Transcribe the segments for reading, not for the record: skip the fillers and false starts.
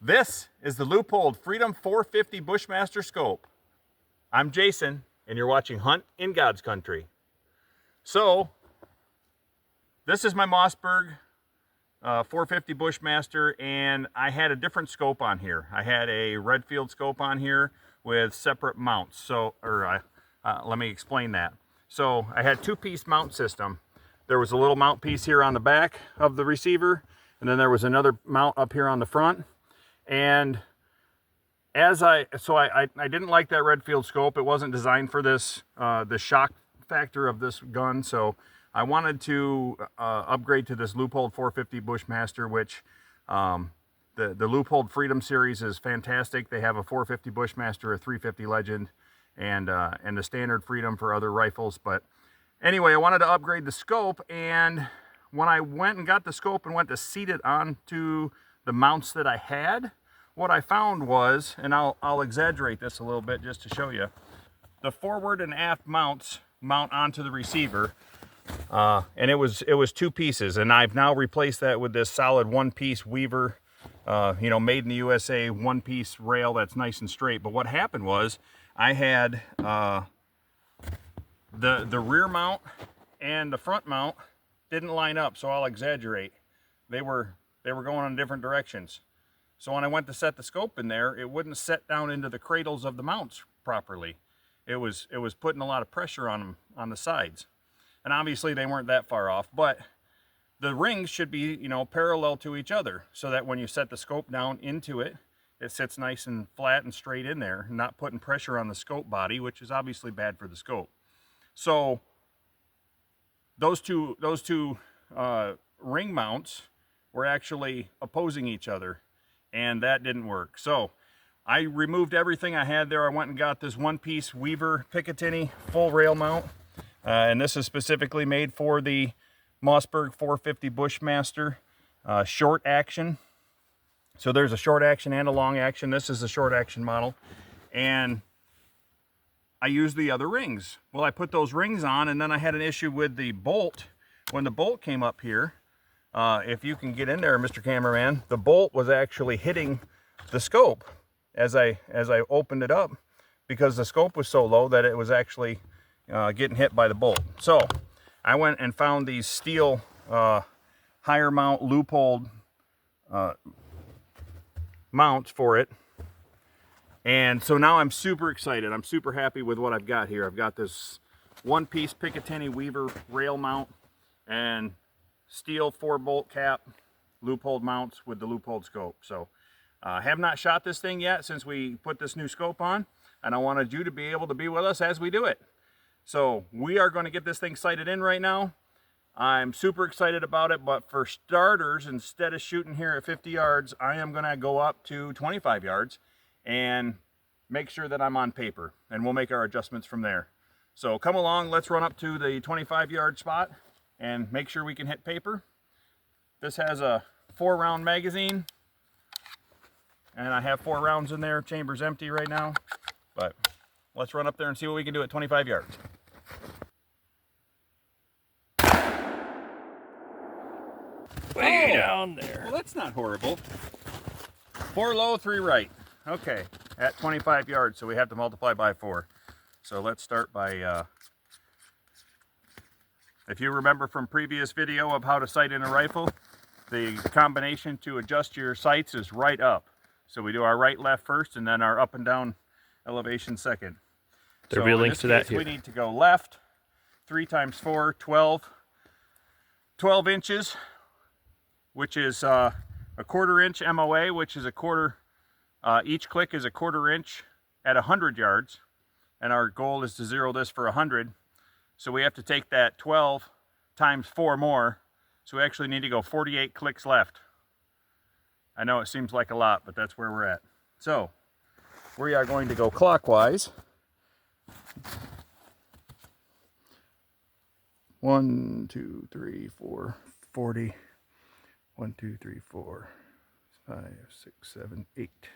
This is the Leupold Freedom 450 Bushmaster scope. I'm Jason, and you're watching Hunt in God's Country. So, this is my Mossberg 450 Bushmaster, and I had a different scope on here. I had a Redfield scope on here with separate mounts. So, let me explain that. So, I had two-piece mount system. There was a little mount piece here on the back of the receiver, and then there was another mount up here on the front. And I didn't like that Redfield scope. It wasn't designed for this, the shock factor of this gun. So I wanted to upgrade to this Leupold 450 Bushmaster, which the Leupold Freedom series is fantastic. They have a 450 Bushmaster, a 350 Legend, and the standard Freedom for other rifles. But anyway, I wanted to upgrade the scope, and when I went and got the scope and went to seat it onto the mounts that I had, what I found was, and I'll exaggerate this a little bit just to show you, the forward and aft mounts mount onto the receiver, and it was two pieces, and I've now replaced that with this solid one-piece Weaver, made in the USA one-piece rail that's nice and straight. But what happened was I had the rear mount and the front mount didn't line up, so I'll exaggerate. They were going in different directions. So when I went to set the scope in there, it wouldn't set down into the cradles of the mounts properly. It was putting a lot of pressure on them on the sides. And obviously they weren't that far off, but the rings should be, parallel to each other, so that when you set the scope down into it, it sits nice and flat and straight in there, not putting pressure on the scope body, which is obviously bad for the scope. So those two ring mounts were actually opposing each other, and that didn't work. So I removed everything I had there. I went and got this one-piece Weaver Picatinny full rail mount, and this is specifically made for the Mossberg 450 Bushmaster short action. So there's a short action and a long action. This is the short action model, and I used the other rings. Well, I put those rings on, and then I had an issue with the bolt. When the bolt came up here, if you can get in there, Mr. Cameraman, the bolt was actually hitting the scope as I opened it up, because the scope was so low that it was actually getting hit by the bolt. So I went and found these steel higher mount Leupold mounts for it. And so now I'm super excited. I'm super happy with what I've got here. I've got this one-piece Picatinny Weaver rail mount and steel 4-bolt cap Leupold mounts with the Leupold scope. So I have not shot this thing yet since we put this new scope on, and I wanted you to be able to be with us as we do it. So we are going to get this thing sighted in right now. I'm super excited about it, but for starters, instead of shooting here at 50 yards, I am going to go up to 25 yards and make sure that I'm on paper, and we'll make our adjustments from there. So come along, let's run up to the 25-yard spot and make sure we can hit paper. This has a 4-round magazine, and I have 4 rounds in there. Chamber's empty right now, but let's run up there and see what we can do at 25 yards. Way down there. Well, that's not horrible. 4 low, 3 right. Okay, at 25 yards, so we have to multiply by 4. So let's start by, if you remember from previous video of how to sight in a rifle, the combination to adjust your sights is right up. So we do our right, left first, and then our up and down elevation second. There'll be links to that here. We need to go left, 3 times 4, 12 inches, which is a 1/4 inch MOA, which is a quarter, each click is a 1/4 inch at 100 yards, and our goal is to zero this for 100. So we have to take that 12 times 4 more, so we actually need to go 48 clicks left. I know it seems like a lot, but that's where we're at. So we are going to go clockwise. 1, 2, 3, 4, 40. 1, 2, 3, 4, 5, 6, 7, 8.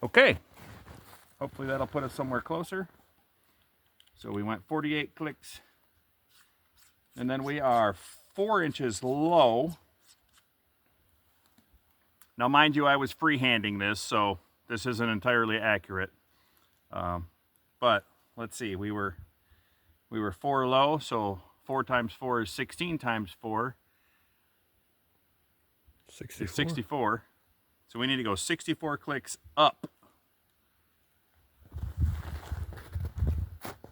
Okay. Hopefully that'll put us somewhere closer. So we went 48 clicks. And then we are 4 inches low. Now, mind you, I was freehanding this, so this isn't entirely accurate. But let's see, we were 4 low, so 4 times 4 is 16 times 4 is 64. So we need to go 64 clicks up.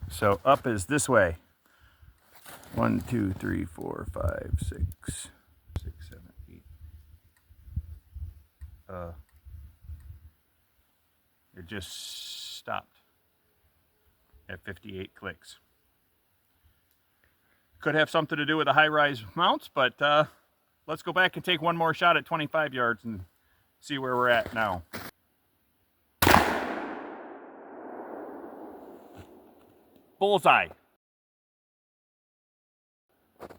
So up is this way. 1, 2, 3, 4, 5, 6, 6, 7, 8. It just stopped at 58 clicks. Could have something to do with the high-rise mounts, but let's go back and take one more shot at 25 yards and see where we're at now. Bullseye.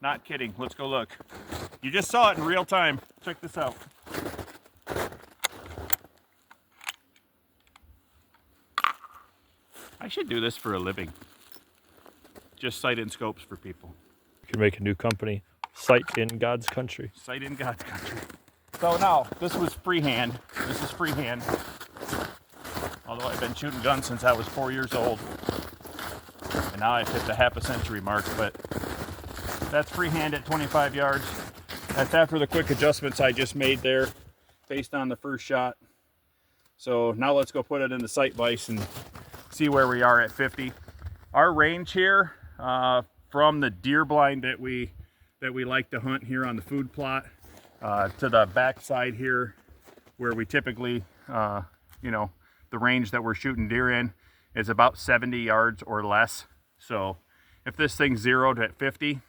Not kidding. Let's go look. You just saw it in real time. Check this out. I should do this for a living. Just sight in scopes for people. You can make a new company. Sight in God's country. Sight in God's country. So now, this was freehand. This is freehand. Although I've been shooting guns since I was 4 years old. And now I've hit the half a century mark, but that's freehand at 25 yards. That's after the quick adjustments I just made there based on the first shot. So now let's go put it in the sight vise and see where we are at 50. Our range here from the deer blind that we like to hunt here on the food plot to the back side here where we typically, you know, the range that we're shooting deer in is about 70 yards or less. So if this thing's zeroed at 50,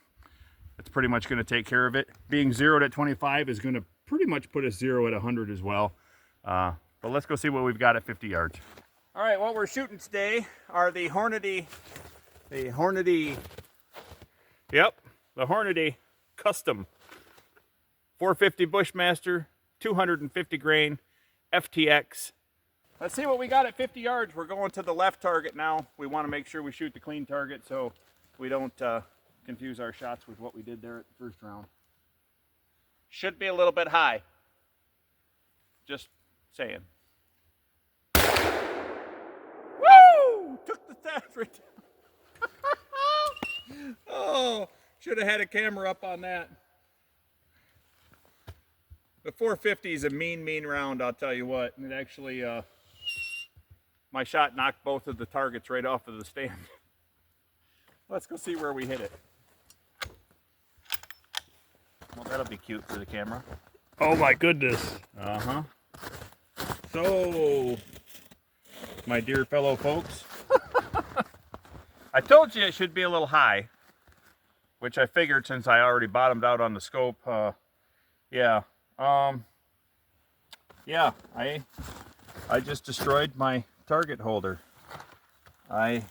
it's pretty much going to take care of it. Being zeroed at 25 is going to pretty much put us zero at 100 as well. But let's go see what we've got at 50 yards. All right, what we're shooting today are the Hornady Custom 450 Bushmaster, 250 grain FTX. Let's see what we got at 50 yards. We're going to the left target now. We want to make sure we shoot the clean target so we don't confuse our shots with what we did there at the first round. Should be a little bit high. Just saying. Woo! Took the stats right down. Oh, should have had a camera up on that. The 450 is a mean round, I'll tell you what. And it actually, my shot knocked both of the targets right off of the stand. Let's go see where we hit it. Well, that'll be cute for the camera. Oh my goodness. Uh-huh. So, my dear fellow folks, I told you it should be a little high, which I figured since I already bottomed out on the scope. Yeah, I just destroyed my target holder. I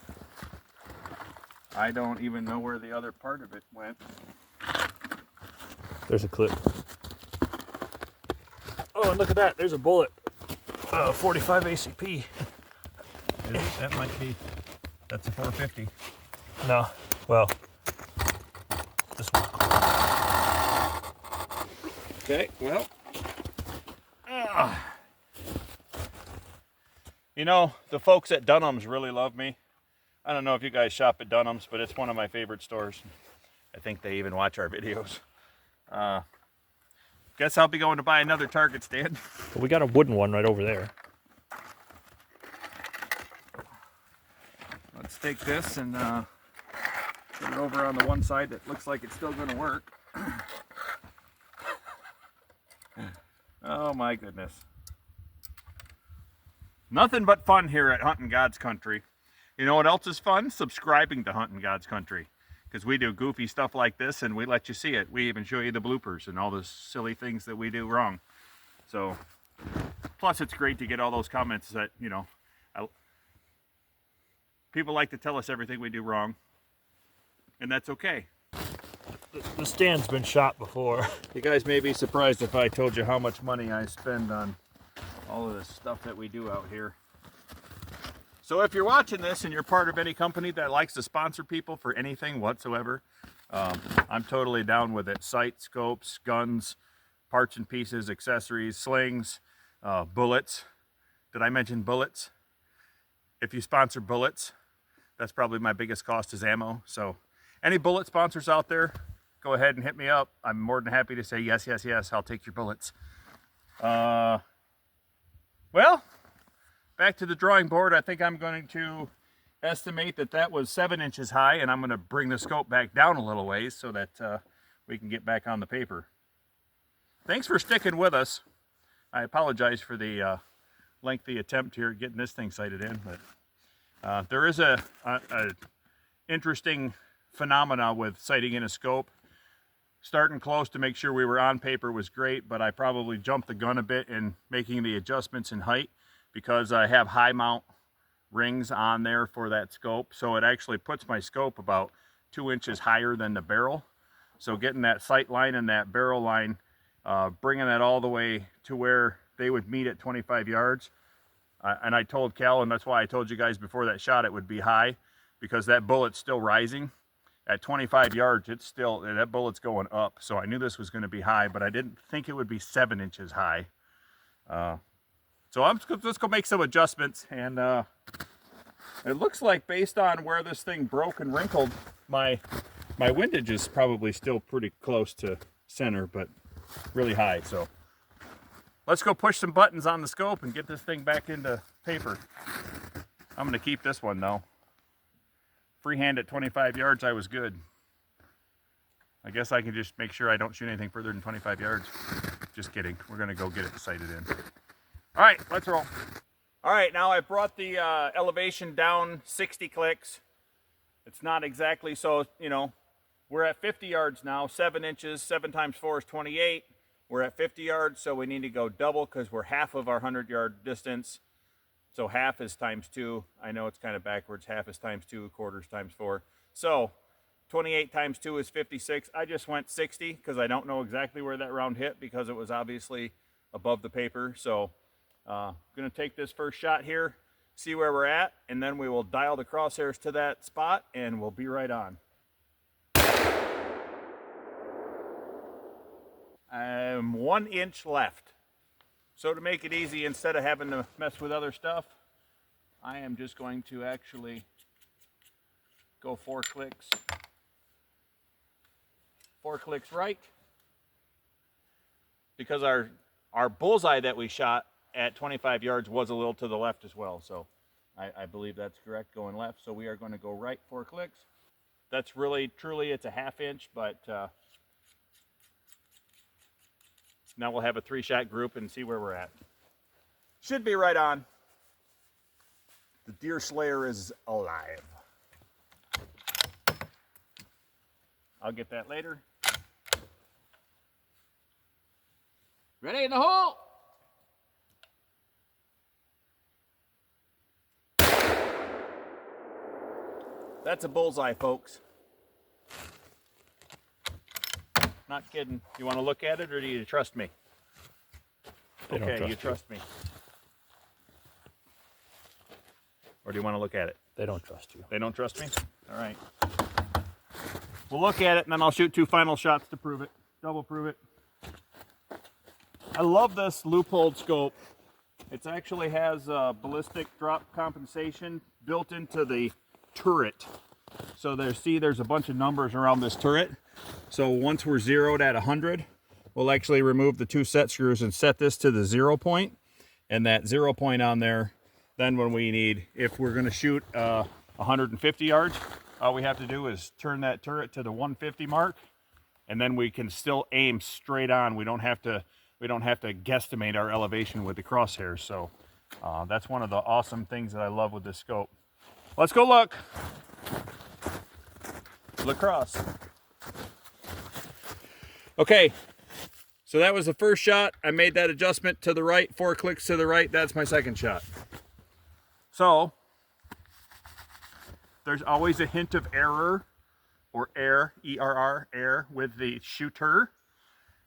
don't even know where the other part of it went. There's a clip. Oh, and look at that. There's a bullet. 45 ACP. That might be. That's a 450. No. Well, this one. Okay, well. You know, the folks at Dunham's really love me. I don't know if you guys shop at Dunham's, but it's one of my favorite stores. I think they even watch our videos. Guess I'll be going to buy another target stand. But we got a wooden one right over there. Let's take this and put it over on the one side that looks like it's still going to work. Oh my goodness. Nothing but fun here at Hunting God's Country. You know what else is fun? Subscribing to Hunting God's Country. Because we do goofy stuff like this and we let you see it. We even show you the bloopers and all the silly things that we do wrong. So, plus it's great to get all those comments that, you know, people like to tell us everything we do wrong. And that's okay. The stand's been shot before. You guys may be surprised if I told you how much money I spend on all of this stuff that we do out here. So if you're watching this and you're part of any company that likes to sponsor people for anything whatsoever, I'm totally down with it. Sight, scopes, guns, parts and pieces, accessories, slings, bullets. Did I mention bullets? If you sponsor bullets, that's probably my biggest cost is ammo. So any bullet sponsors out there, go ahead and hit me up. I'm more than happy to say yes, yes, yes, I'll take your bullets. Well, back to the drawing board. I think I'm going to estimate that that was 7 inches high, and I'm going to bring the scope back down a little ways so that we can get back on the paper. Thanks for sticking with us. I apologize for the lengthy attempt here at getting this thing sighted in, but there is a interesting phenomena with sighting in a scope. Starting close to make sure we were on paper was great, but I probably jumped the gun a bit in making the adjustments in height because I have high mount rings on there for that scope. So it actually puts my scope about 2 inches higher than the barrel. So getting that sight line and that barrel line, bringing that all the way to where they would meet at 25 yards. And I told Cal, and that's why I told you guys before that shot it would be high, because that bullet's still rising. At 25 yards, it's still, that bullet's going up. So I knew this was going to be high, but I didn't think it would be 7 inches high. So let's go make some adjustments. And it looks like based on where this thing broke and wrinkled, my windage is probably still pretty close to center, but really high. So let's go push some buttons on the scope and get this thing back into paper. I'm going to keep this one though. Freehand at 25 yards, I was good. I guess I can just make sure I don't shoot anything further than 25 yards. Just kidding. We're going to go get it sighted in. All right, let's roll. All right, now I brought the elevation down 60 clicks. It's not exactly, so, you know, we're at 50 yards now, 7 inches, 7 times 4 is 28. We're at 50 yards, so we need to go double because we're half of our 100-yard distance. So half is times 2. I know it's kind of backwards. Half is times 2, quarters times 4. So 28 times 2 is 56. I just went 60 because I don't know exactly where that round hit because it was obviously above the paper. So I'm going to take this first shot here, see where we're at, and then we will dial the crosshairs to that spot and we'll be right on. I'm 1 inch left. So to make it easy, instead of having to mess with other stuff, I am just going to actually go 4 clicks. 4 clicks right. Because our bullseye that we shot at 25 yards was a little to the left as well. So I believe that's correct, going left. So we are going to go right 4 clicks. That's really, truly, it's a ½ inch, but now we'll have a 3-shot group and see where we're at. Should be right on. The deer slayer is alive. I'll get that later. Ready in the hole! That's a bullseye, folks. Not kidding. You want to look at it or do you trust me? Okay, you trust me. Or do you want to look at it? They don't trust you. They don't trust me? All right. We'll look at it and then I'll shoot 2 final shots to prove it. Double prove it. I love this Leupold scope. It actually has ballistic drop compensation built into the turret. So there's a bunch of numbers around this turret. So once we're zeroed at 100, we'll actually remove the 2 set screws and set this to the 0 point. And that 0 point on there, then when we need, if we're going to shoot 150 yards, all we have to do is turn that turret to the 150 mark, and then we can still aim straight on. We don't have to guesstimate our elevation with the crosshairs. So that's one of the awesome things that I love with this scope. Let's go look. Lacrosse. Okay, so that was the first shot. I made that adjustment to the right, 4 clicks to the right. That's my second shot. So there's always a hint of error, or air, E-R-R, air, with the shooter.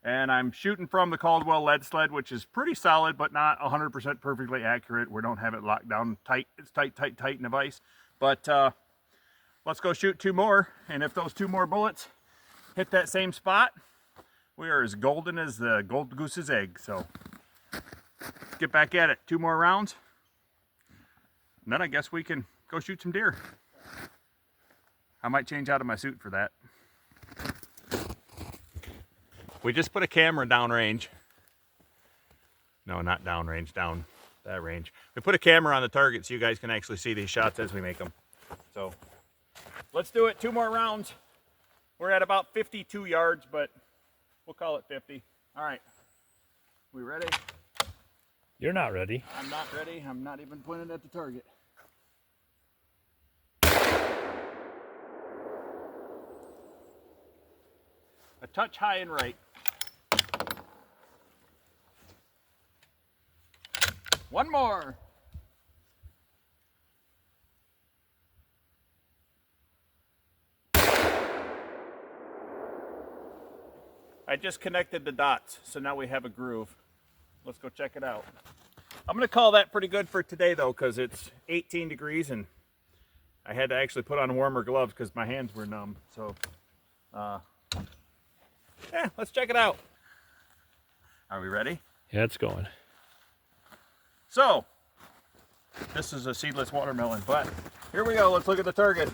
And I'm shooting from the Caldwell lead sled, which is pretty solid, but not 100% perfectly accurate. We don't have it locked down tight. It's tight, tight, tight in the vise. But let's go shoot 2 more. And if those 2 more bullets hit that same spot, We are as golden as the gold goose's egg, so let's get back at it. 2 more rounds, and then I guess we can go shoot some deer. I might change out of my suit for that. We just put a camera downrange. No, not downrange, down that range. We put a camera on the target so you guys can actually see these shots as we make them. So let's do it. 2 more rounds. We're at about 52 yards, but we'll call it 50. All right. We ready? You're not ready. I'm not ready. I'm not even pointing at the target. A touch high and right. One more. I just connected the dots, so now we have a groove. Let's go check it out. I'm gonna call that pretty good for today though, because it's 18 degrees and I had to actually put on warmer gloves because my hands were numb. So, yeah, let's check it out. Are we ready? Yeah, it's going. So, this is a seedless watermelon, but here we go. Let's look at the target.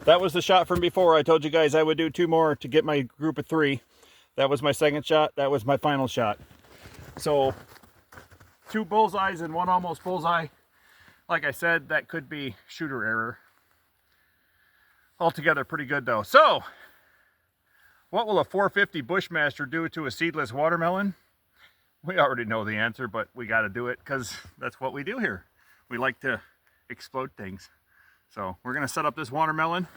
That was the shot from before. I told you guys I would do 2 more to get my group of 3. That was my second shot. That was my final shot. So 2 bullseyes and 1 almost bullseye. Like I said, that could be shooter error. Altogether pretty good though. So what will a 450 Bushmaster do to a seedless watermelon? We already know the answer, but we got to do it because that's what we do here. We like to explode things. So we're going to set up this watermelon.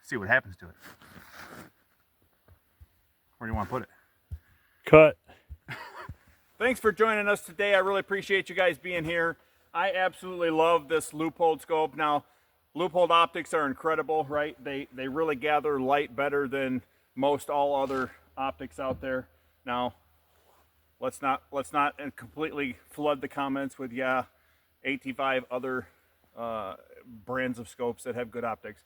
See what happens to it. Where do you want to put it? Cut. Thanks for joining us today. I really appreciate you guys being here. I absolutely love this Leupold scope. Now, Leupold optics are incredible, right? They really gather light better than most all other optics out there. Now, let's not completely flood the comments with 85 other brands of scopes that have good optics.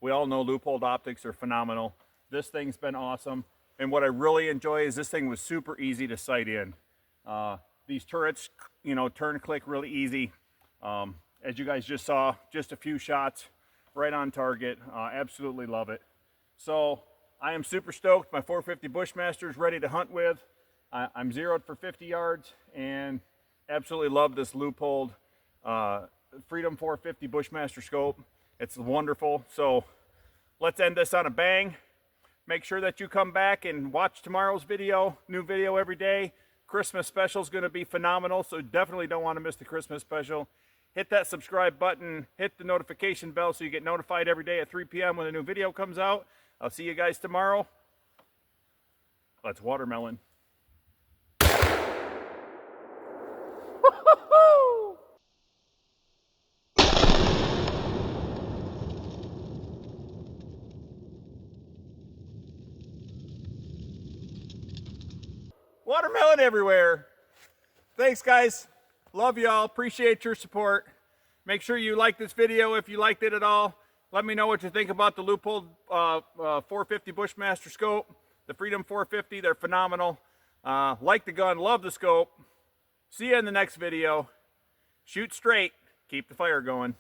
We all know Leupold optics are phenomenal. This thing's been awesome. And what I really enjoy is this thing was super easy to sight in. These turrets, you know, turn click really easy. As you guys just saw, just a few shots right on target. Absolutely love it. So I am super stoked. My 450 Bushmaster is ready to hunt with. I'm zeroed for 50 yards and absolutely love this Leupold Freedom 450 Bushmaster scope. It's wonderful. So let's end this on a bang. Make sure that you come back and watch tomorrow's video. New video every day. Christmas special is going to be phenomenal, so definitely don't want to miss the Christmas special. Hit that subscribe button. Hit the notification bell so you get notified every day at 3 p.m. when a new video comes out. I'll see you guys tomorrow. Let's watermelon. Watermelon everywhere. Thanks, guys. Love y'all. Appreciate your support. Make sure you like this video if you liked it at all. Let me know what you think about the Leupold 450 Bushmaster scope, the Freedom 450. They're phenomenal. Like the gun, love the scope. See you in the next video. Shoot straight. Keep the fire going.